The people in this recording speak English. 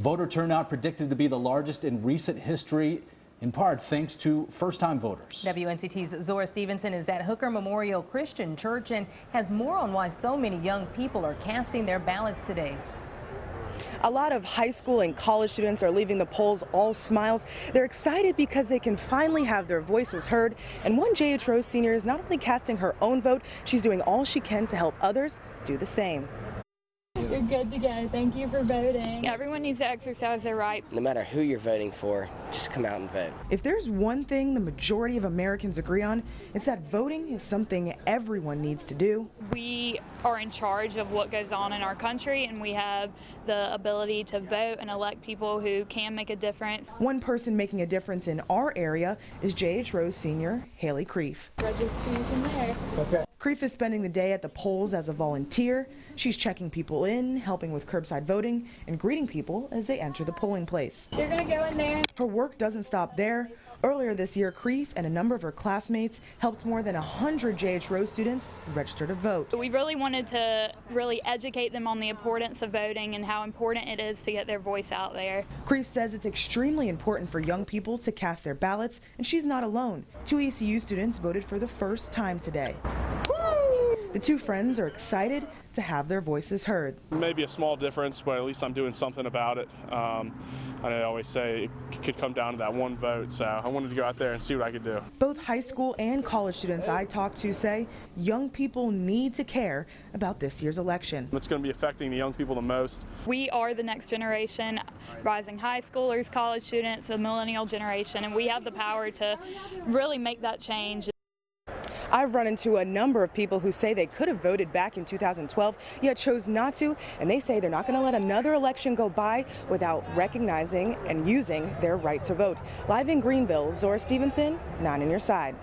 Voter turnout predicted to be the largest in recent history, in part thanks to first-time voters. WNCT's Zora Stevenson is at Hooker Memorial Christian Church and has more on why so many young people are casting their ballots today. A lot of high school and college students are leaving the polls all smiles. They're excited because they can finally have their voices heard. And one J.H. Rose senior is not only casting her own vote, she's doing all she can to help others do the same. You're good to go. Thank you for voting. Everyone needs to exercise their right. No matter who you're voting for, just come out and vote. If there's one thing the majority of Americans agree on, it's that voting is something everyone needs to do. We are in charge of what goes on in our country, and we have the ability to vote and elect people who can make a difference. One person making a difference in our area is J.H. Rose senior Haley Creef. Register you from there. Okay. Creef is spending the day at the polls as a volunteer. She's checking people in, helping with curbside voting, and greeting people as they enter the polling place. You're going to go in there. Her work doesn't stop there. Earlier this year, Creef and a number of her classmates helped more than 100 J.H. Rose students register to vote. We really wanted to educate them on the importance of voting and how important it is to get their voice out there. Creef says it's extremely important for young people to cast their ballots, and she's not alone. 2 ECU students voted for the first time today. The two friends are excited to have their voices heard. Maybe a small difference, but at least I'm doing something about it. I always say it could come down to that one vote, so I wanted to go out there and see what I could do. Both high school and college students I talked to say young people need to care about this year's election. It's going to be affecting the young people the most. We are the next generation, rising high schoolers, college students, the millennial generation, and we have the power to really make that change. I've run into a number of people who say they could have voted back in 2012, yet chose not to, and they say they're not going to let another election go by without recognizing and using their right to vote. Live in Greenville, Zora Stevenson, 9 on your side.